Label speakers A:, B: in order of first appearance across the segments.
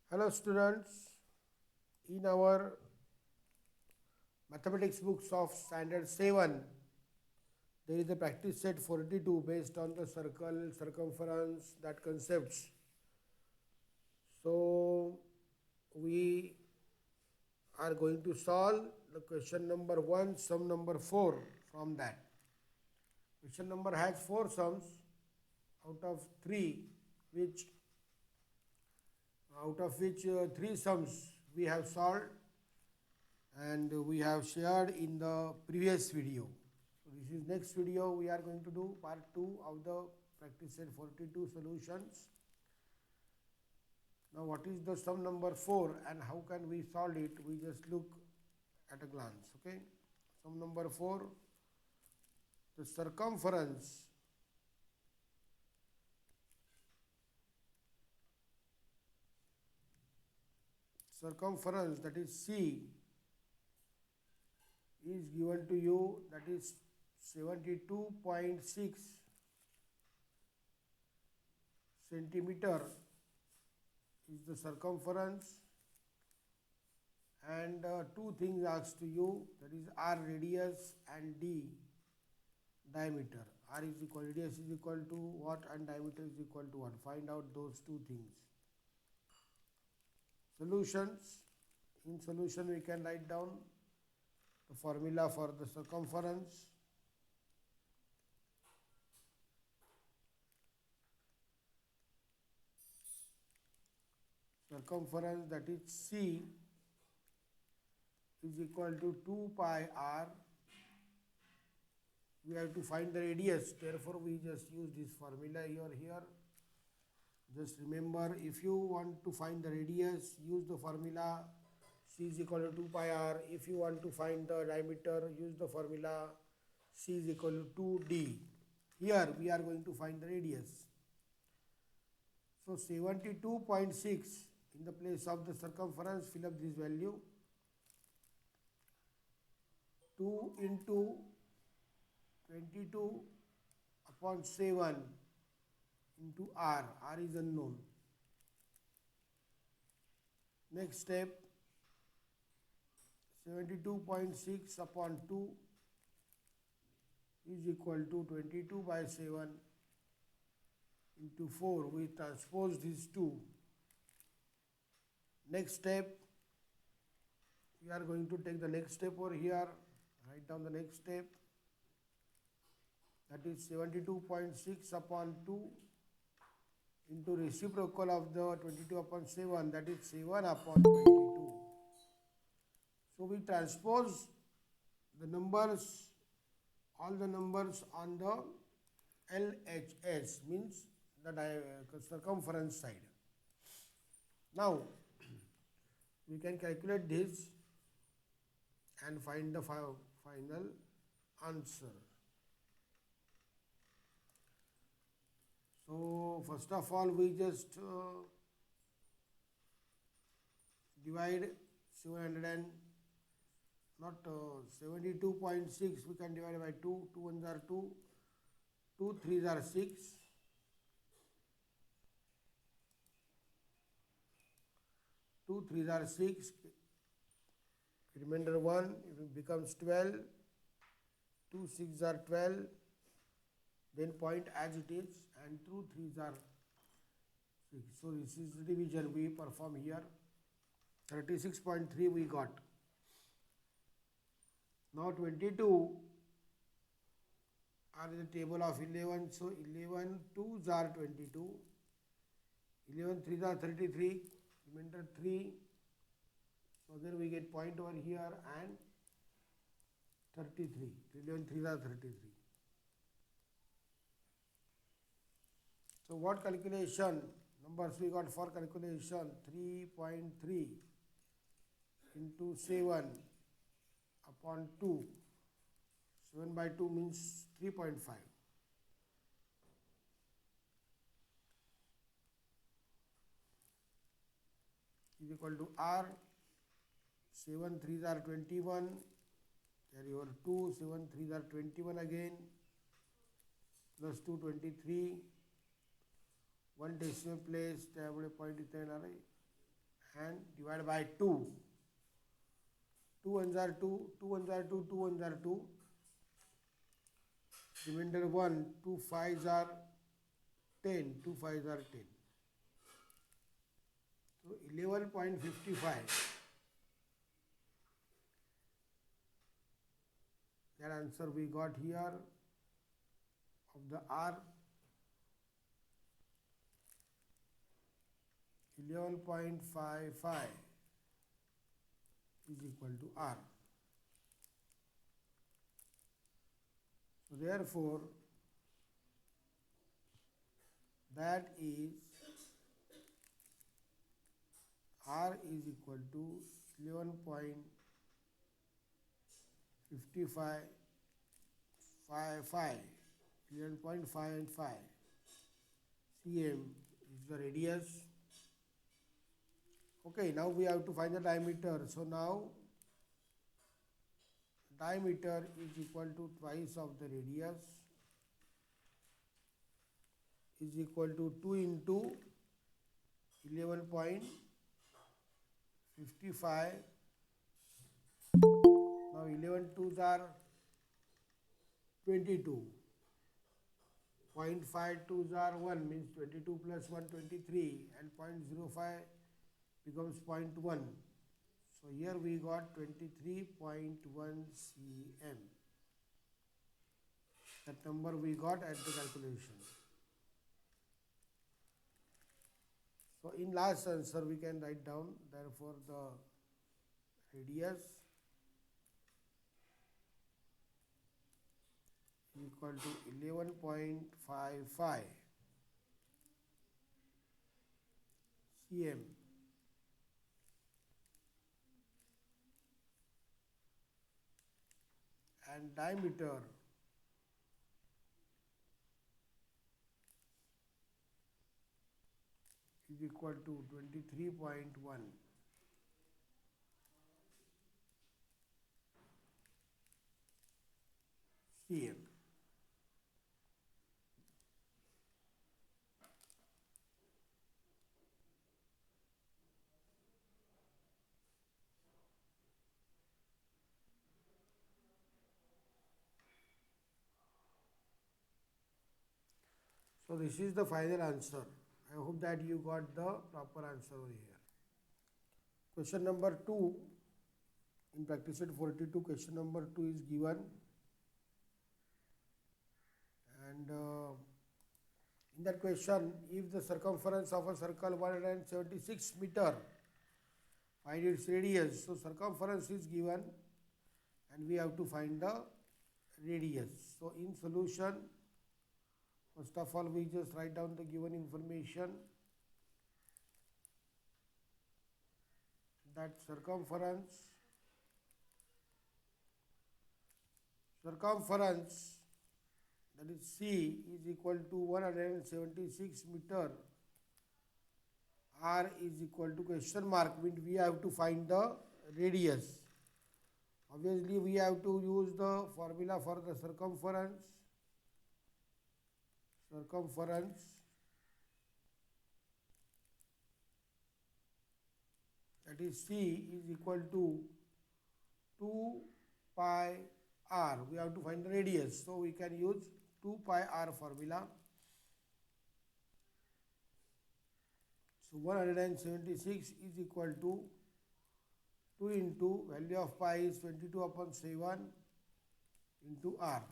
A: Hello students, in our mathematics books of standard 7, there is a practice set 42 based on the circle, circumference, that concepts. So, we are going to solve the question number 1, sum number 4 from that. Question number has 4 sums out of 3, which out of which 3 sums we have solved and we have shared in the previous video. So this is next video we are going to do part 2 of the practice set 42 solutions. Now what is the sum number 4 and how can we solve it? We just look at a glance. Okay. Sum number 4, the circumference that is C is given to you, that is 72.6 centimeter is the circumference, and two things asked to you, that is R radius and D diameter. R is equal, radius is equal to what and diameter is equal to what. Find out those two things. Solutions. In solution we can write down the formula for the circumference. Circumference, that is C, is equal to 2 pi r. We have to find the radius, therefore we just use this formula here. Just remember, if you want to find the radius, use the formula C is equal to 2 pi r. If you want to find the diameter, use the formula C is equal to 2d. Here we are going to find the radius. So 72.6, in the place of the circumference, fill up this value. 2 into 22 upon 7 into r. R is unknown. Next step, 72.6 upon 2 is equal to 22 by 7 into 4. We transpose these two. Next step, we are going to take the next step over here. Write down the next step. That is 72.6 upon 2 into reciprocal of the 22 upon 7, that is 7 upon 22. So we transpose the numbers, all the numbers on the LHS, means the circumference side. Now we can calculate this and find the final answer. So first of all, we just divide 700 and not 72.6, we can divide by 2. 2 ones are 2, 2 3s are 6, 2 3s are 6, remainder 1, it becomes 12, 2 6s are 12, then point as it is, and 2 3s are 6. So this is the division we perform here. 36.3 we got. Now 22 are in the table of 11, so 11 2s are 22, 11 3s are 33, remainder 3. So then we get point over here and 33. 11 3s are 33. So what calculation numbers we got for calculation? 3.3 into 7 upon 2. 7 by 2 means 3.5. Is equal to R. 7 3s are 21. Carry over 2. 7 3s are 21 again. Plus 2 23. One decimal place, त्यामुळे point इथे येणार आहे and divide by 2. 2 ones are 2, 2 ones are 2, 2 ones are 2. Remainder 1, 2 5s are 10, 2 5s are 10. So 11.55. That answer we got here of the R. 11.55 is equal to R. So therefore, that is R is equal to 11.55, 11.55 cm is the radius. Okay, now we have to find the diameter. So now diameter is equal to twice of the radius, is equal to 2 into 11.55. Now 11 2s are 22. 0.52s are 1, means 22 plus 1 23, and 0.05 becomes 0.1. So here we got 23.1 cm. That number we got at the calculation. So in last answer we can write down, therefore the radius equal to 11.55 cm, and diameter is equal to 23.1 cm. So this is the final answer. I hope that you got the proper answer over here. Question number 2, in practice set 42, question number 2 is given, and in that question, if the circumference of a circle 176 meter, find its radius. So circumference is given and we have to find the radius. So in solution, first of all we just write down the given information, that circumference that is C is equal to 176 meter, R is equal to question mark, means we have to find the radius. Obviously we have to use the formula for the circumference that is C is equal to 2 pi r. We have to find the radius, so we can use 2 pi r formula. So 176 is equal to 2 into value of pi is 22 upon 7 into r.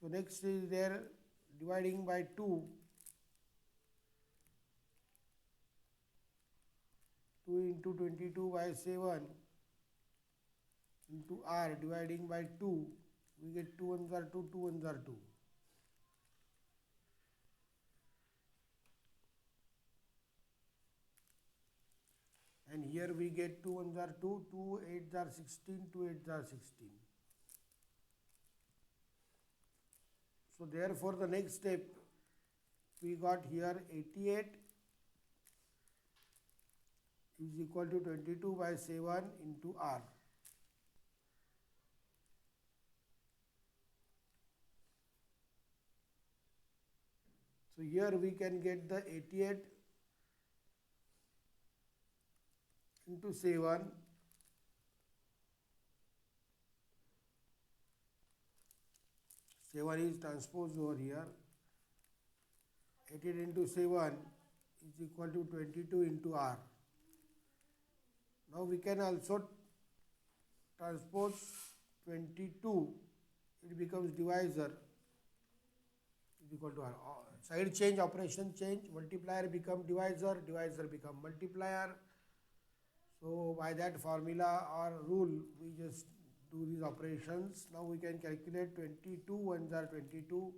A: So next is there dividing by 2. 2 into 22 by 7 into r, dividing by 2. We get 2 ones are 2, 2 ones are 2. And here we get 2 ones are 2, 2 8s are 16, 2 8s are 16. So therefore the next step we got here 88 is equal to 22 by 7 into r. So here we can get the 88 into 7. 7 is transposed over here. 18 into 7 is equal to 22 into r. Now we can also transpose 22. It becomes divisor is equal to r. Side change, operation change. Multiplier become divisor, divisor become multiplier. So by that formula or rule, we just do these operations. Now we can calculate 22 ones are 22,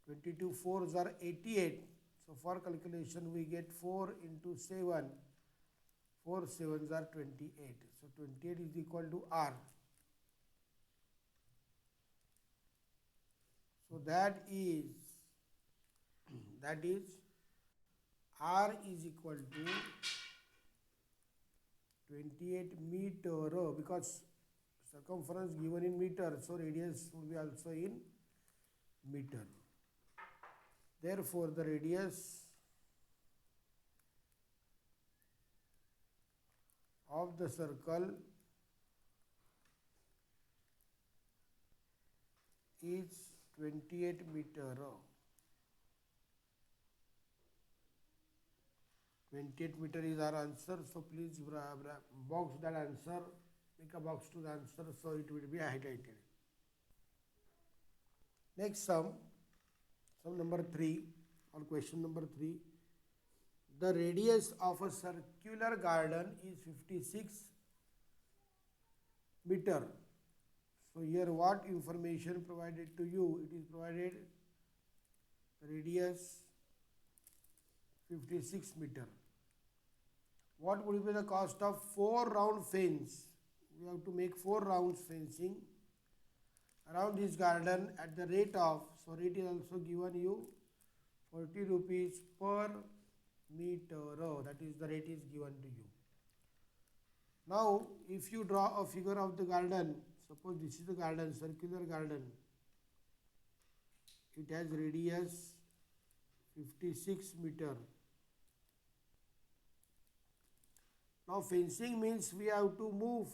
A: 22 fours are 88. So for calculation we get 4 into 7, 4 sevens are 28. So 28 is equal to r. So that is r is equal to 28 meter, because circumference given in meter, so radius will be also in meter. Therefore, the radius of the circle is 28 meter. 28 meter is our answer. So please box that answer, make a box to the answer, so it will be highlighted. Next sum number 3 or question number 3. The radius of a circular garden is 56 meter. So here what information provided to you? It is provided radius 56 meter. What would be the cost of 4 round fence? We have to make 4 rounds fencing around this garden at the rate of, so rate is also given you, 40 rupees per meter. That is the rate is given to you. Now if you draw a figure of the garden, suppose this is the garden, circular garden. It has radius 56 meter. Now fencing means we have to move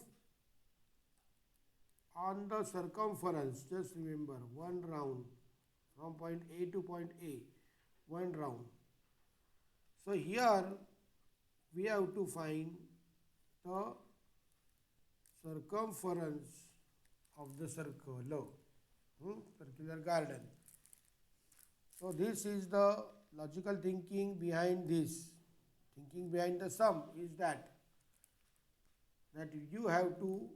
A: on the circumference. Just remember, one round from point A to point A, one round. So here we have to find the circumference of the circle, circular garden. So this is the logical thinking behind this. Thinking behind the sum is that you have to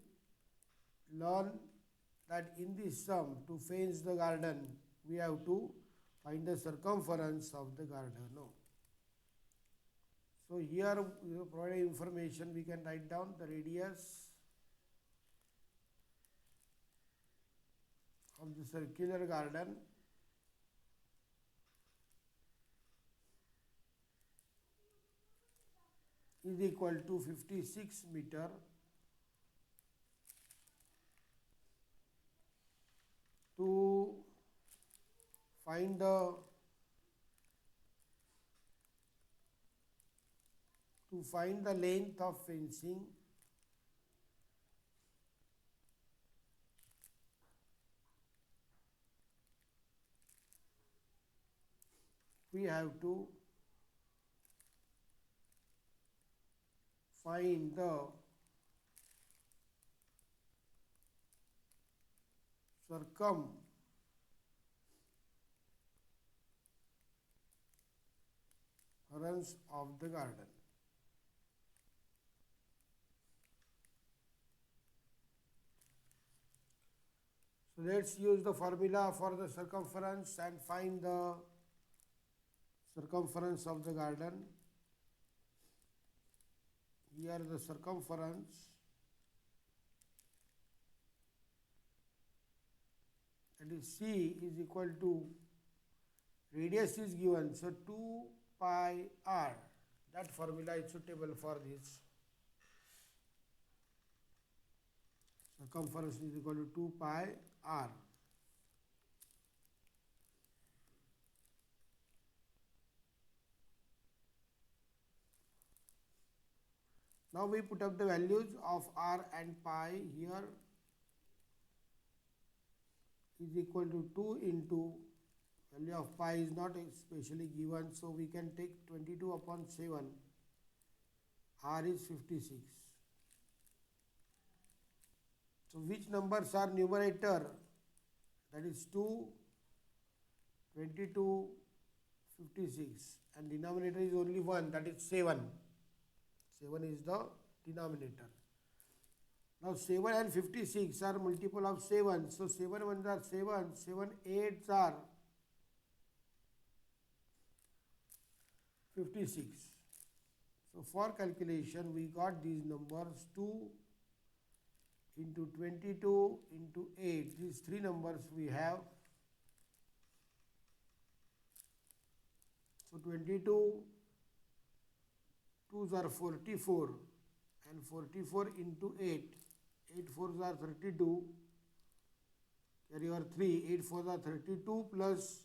A: learn that in this sum, to fence the garden, we have to find the circumference of the garden. So here we have provided information. We can write down the radius of the circular garden is equal to 56 meter. To find the length of fencing, we have to find the circumference of the garden. So let's use the formula for the circumference and find the circumference of the garden. Here the circumference, that is C, is equal to, radius is given, so 2 pi r. That formula is suitable for this. Circumference is equal to 2 pi r. Now we put up the values of r and pi here is equal to 2 into value of pi is not specially given, so we can take 22 upon 7, r is 56. So which numbers are numerator? That is 2, 22, 56, and denominator is only 1, that is 7. 7 is the denominator. Now 7 and 56 are multiple of 7. So 7 ones are 7, 7 eights are 56. So for calculation we got these numbers 2 into 22 into 8. These three numbers we have. So 22 2s are 44 and 44 into 8. 8 4s are 32. Carry over 3. 8 4s are 32 plus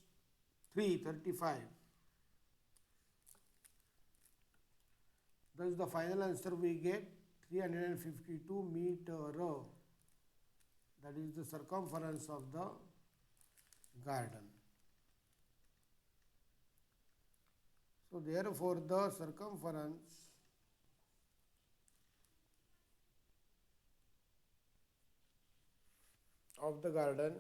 A: 3 35. Thus the final answer we get 352 meter. That is the circumference of the garden. So therefore the circumference of the garden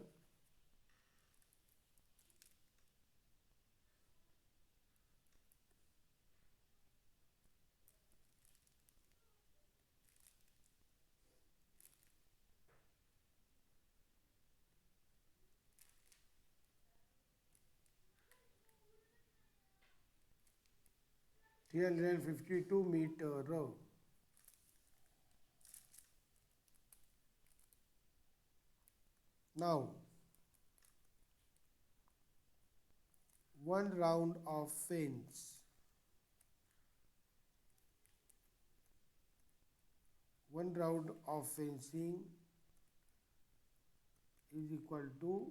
A: (352 meter). Now, one round of fence, one round of fencing is equal to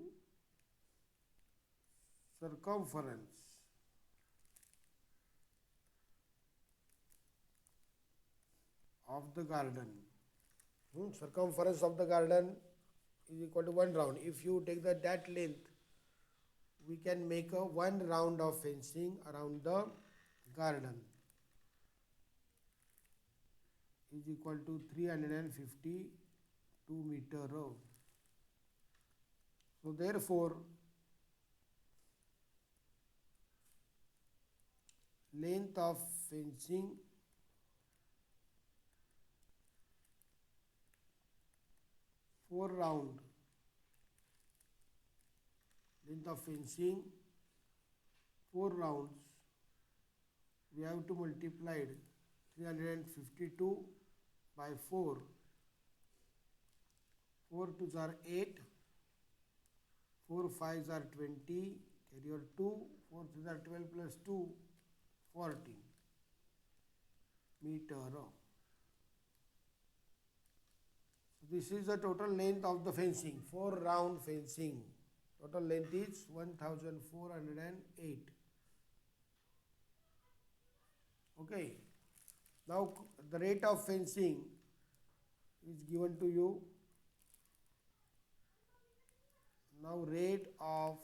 A: circumference of the garden. Circumference of the garden is equal to one round. If you take that length, we can make a one round of fencing around the garden is equal to 352 meter. So therefore, length of fencing four round, length of fencing 4 rounds, we have to multiply 352 by 4. 4 2s are 8, 4 5s are 20, carry over 2, 4 3s are 12 plus 2, 40 meter. This is the total length of the fencing, 4 round fencing. Total length is 1408. Okay. Now the rate of fencing is given to you. Now rate of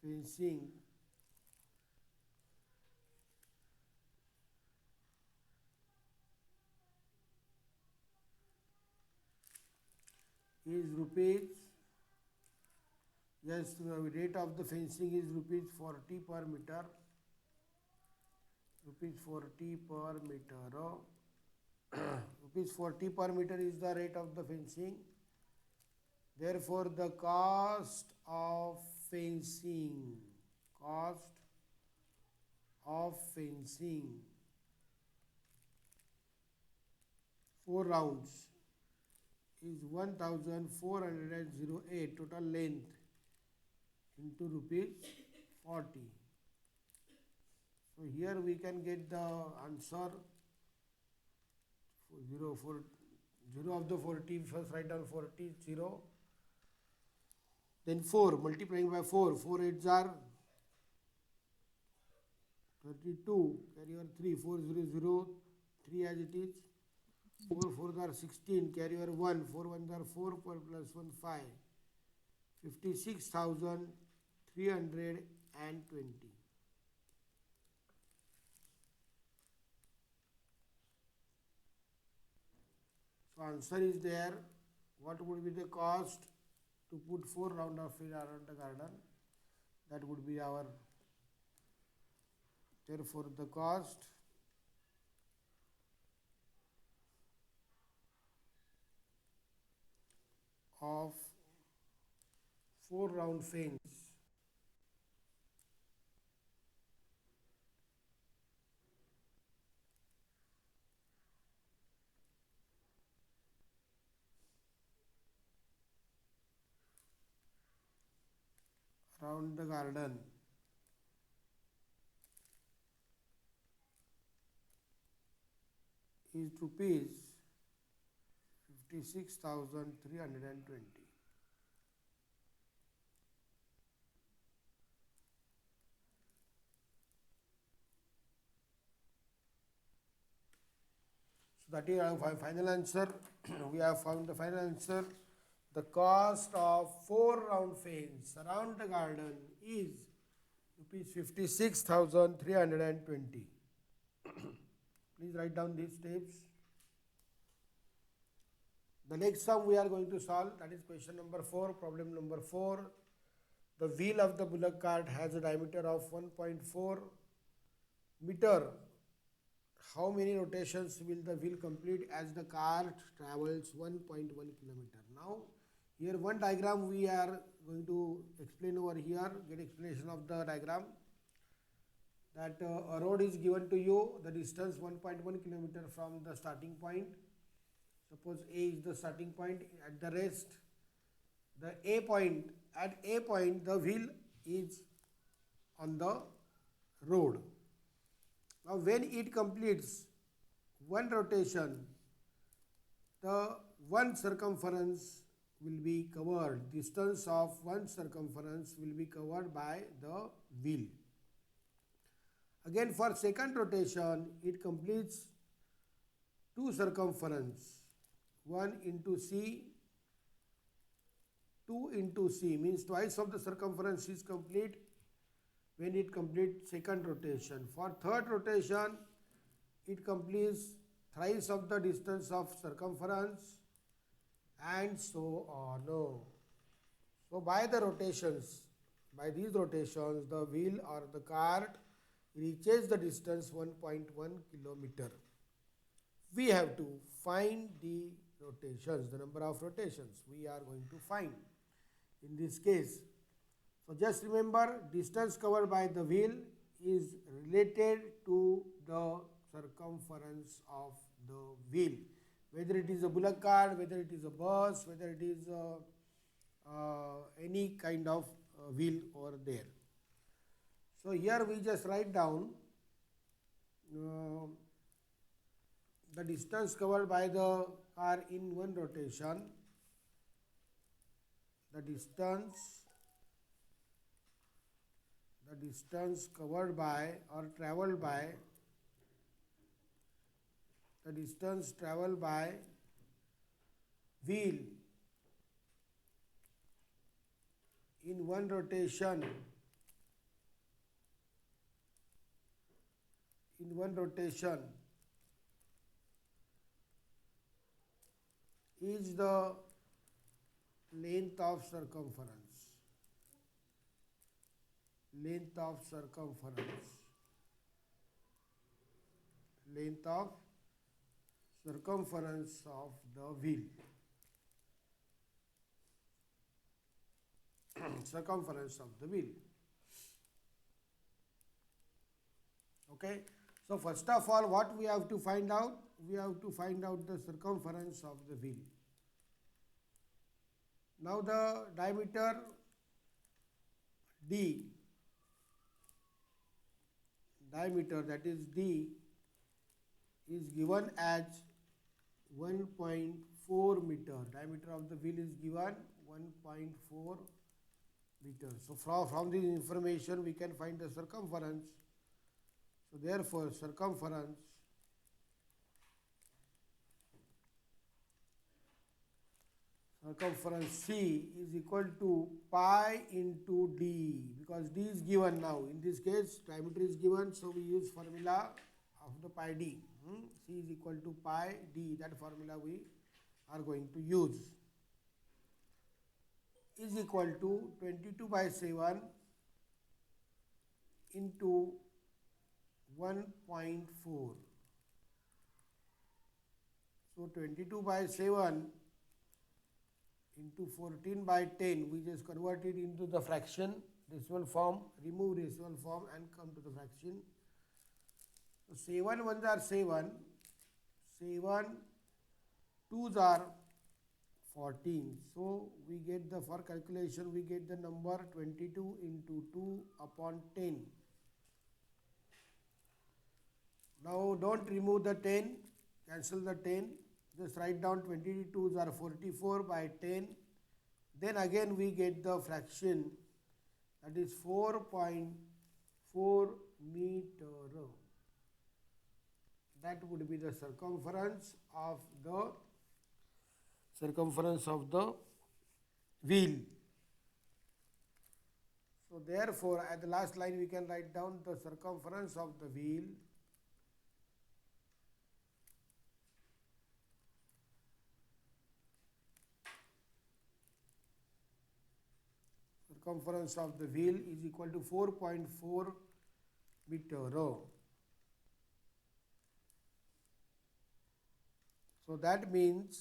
A: fencing is rupees, yes, the rate of the fencing is rupees 40 per meter, rupees 40 per meter. Rupees 40 per meter is the rate of the fencing. Therefore the cost of fencing, 4 rounds is 1408 total length into rupees 40. So here we can get the answer 0 of the 40. First write down 40, 0. Then 4 multiplying by 4. 4 8s are 32, carry over 3, 400, 3 as it is. 4 4s are 16, carry over 1, 4 1s are 4, plus 1 5. 56,320. So answer is there. What would be the cost to put 4 round of field around the garden? That would be our, therefore the cost of 4 round fence around the garden is rupees 56,320. So that is our final answer. We have found the final answer. The cost of 4 round fence around the garden is rupees 56,320. Please write down these steps. The next sum we are going to solve, that is question number 4, problem number 4. The wheel of the bullock cart has a diameter of 1.4 meter. How many rotations will the wheel complete as the cart travels 1.1 kilometer? Now, here one diagram we are going to explain over here, get explanation of the diagram. That a road is given to you, the distance 1.1 kilometer from the starting point. Suppose A is the starting point, at the rest, the A point, at A point the wheel is on the road. Now when it completes one rotation, the one circumference will be covered, distance of one circumference will be covered by the wheel. Again for second rotation, it completes two circumference, 1 into C, 2 into C, means twice of the circumference is complete when it completes second rotation. For third rotation, it completes thrice of the distance of circumference, and so on. So by the rotations, by these rotations, the wheel or the cart reaches the distance 1.1 kilometer. We have to find the rotations, the number of rotations we are going to find in this case. So just remember, distance covered by the wheel is related to the circumference of the wheel. Whether it is a bullock cart, whether it is a bus, whether it is any kind of wheel over there. So here we just write down the distance covered by the car in one rotation, the distance covered by or traveled by, the distance traveled by wheel in one rotation is the length of circumference. Length of circumference of the wheel. Circumference of the wheel. Okay. So first of all, what we have to find out? We have to find out the circumference of the wheel. Now the diameter D, that is D, is given as 1.4 meter. Diameter of the wheel is given 1.4 meter. So from this information we can find the circumference. So therefore circumference C is equal to pi into d, because d is given now. In this case diameter is given, so we use formula of the pi d. C is equal to pi d, that formula we are going to use, is equal to 22 by 7 into 1.4. So 22 by 7 into 14 by 10, we just convert it into the fraction, decimal form, remove decimal form and come to the fraction. So 7 ones are 7, 7 twos are 14. So we get the, for calculation, we get the number 22 into 2 upon 10. Now don't remove the 10, cancel the 10, just write down 22s are 44 by 10. Then again we get the fraction, that is 4.4 meter. That would be the circumference of the wheel. So therefore at the last line we can write down the circumference of the wheel is equal to 4.4 meter. So that means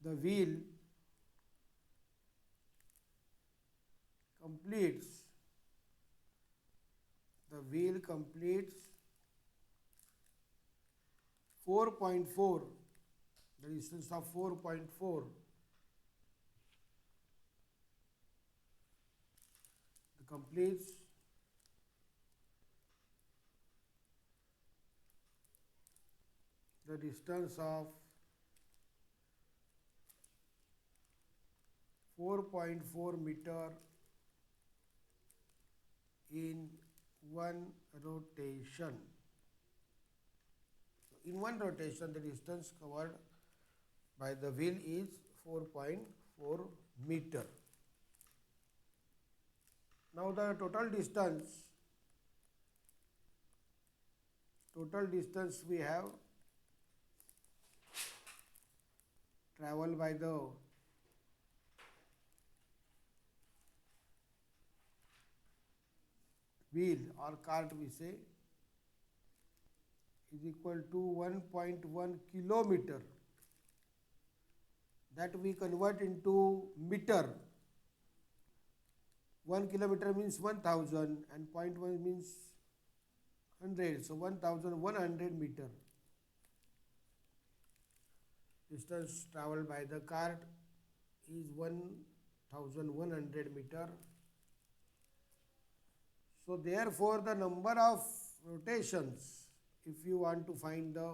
A: the wheel completes 4.4, the distance of 4.4. It completes the distance of 4.4 meter in one rotation. So in one rotation, the distance covered by the wheel is 4.4 meter. Now the total distance we have traveled by the wheel or cart, we say, is equal to 1.1 kilometer. That we convert into meter. 1 kilometer means 1000 and 0.1 means 100. So 1100 meter. Distance traveled by the cart is 1100 meter. So therefore the number of rotations, if you want to find the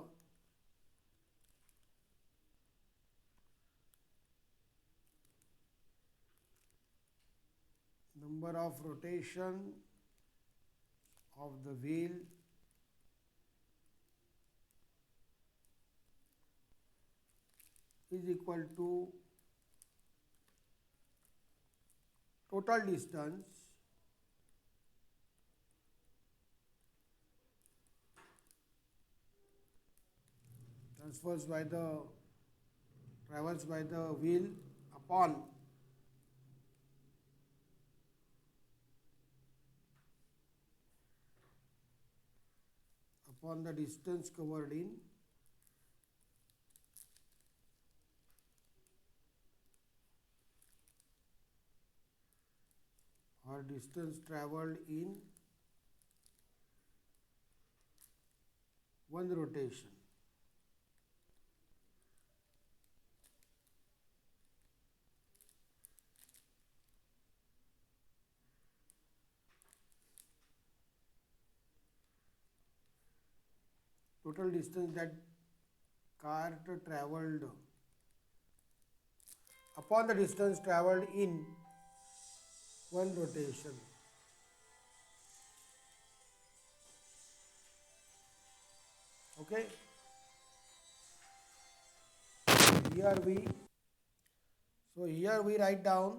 A: number of rotation of the wheel is equal to total distance travels by the wheel upon the distance covered in or distance traveled in one rotation. Total distance that cart traveled upon the distance traveled in one rotation. Okay. Here we here we write down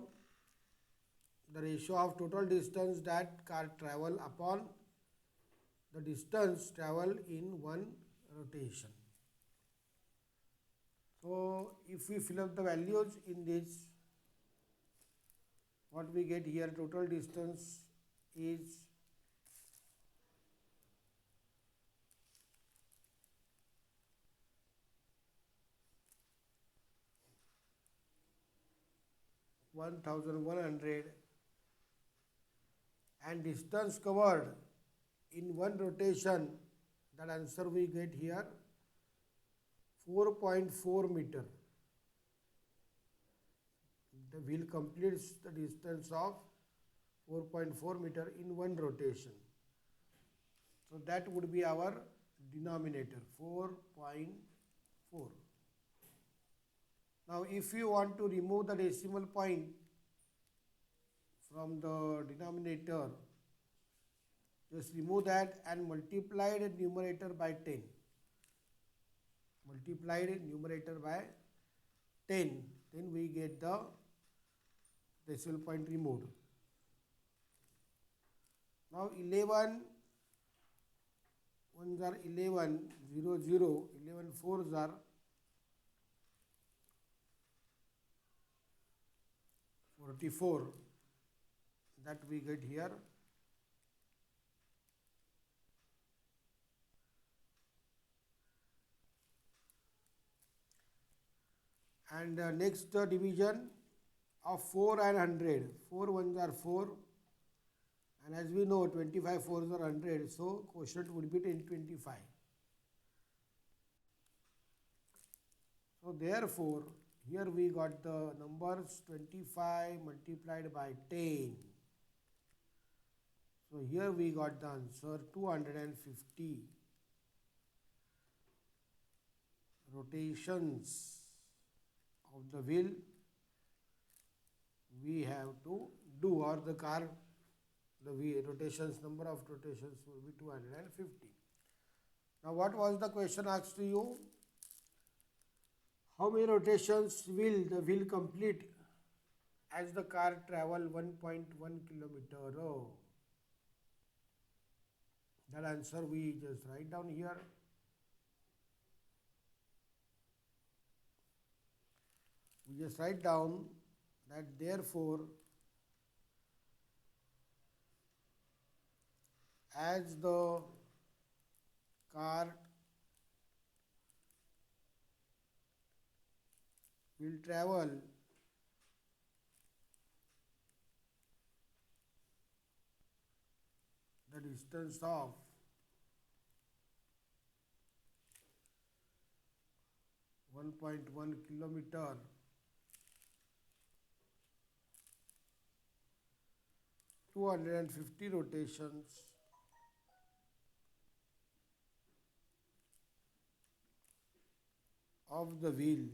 A: the ratio of total distance that car travel upon the distance travel in one rotation. So if we fill up the values in this, what we get here, total distance is 1100, and distance covered in one rotation, that answer we get here 4.4 meter. The wheel completes the distance of 4.4 meter in one rotation. So that would be our denominator, 4.4. Now if you want to remove the decimal point from the denominator, just remove that and multiply the numerator by 10. Multiplied numerator by 10, then we get the decimal point removed. Now 11 ones are 11, 0, 0, 11 fours are 44, that we get here. And next division of 4 and 100. 4 ones are 4, and as we know 25 fours are 100, so quotient would be 1025. So therefore here we got the numbers 25 multiplied by 10. So here we got the answer 250 rotations of the wheel we have to do, or the car, the wheel rotations, number of rotations will be 250. Now what was the question asked to you? How many rotations will the wheel complete as the car travel 1.1 kilometer? Oh, that answer we just write down here. We just write down that therefore as the car will travel the distance of 1.1 kilometer, two 250 rotations of the wheel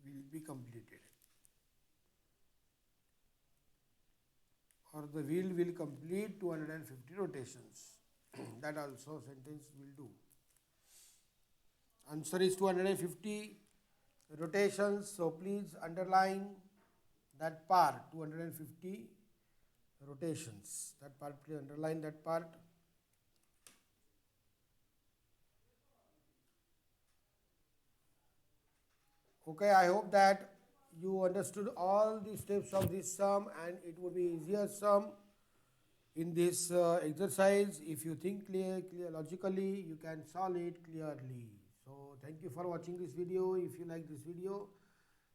A: will be completed, or the wheel will complete 250 rotations. That also sentence will do. Answer is 250 rotations. So please underline that part, 250 rotations. That part, please underline that part. Okay, I hope that you understood all the steps of this sum, and it would be easier sum in this exercise. If you think logically, you can solve it clearly. So thank you for watching this video. If you like this video,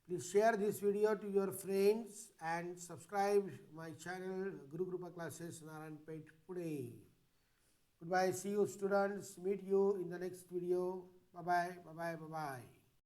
A: please share this video to your friends and subscribe my channel Guru Krupa Classes Narayanpet Pune. Goodbye. See you students. Meet you in the next video. Bye bye. Bye bye. Bye bye.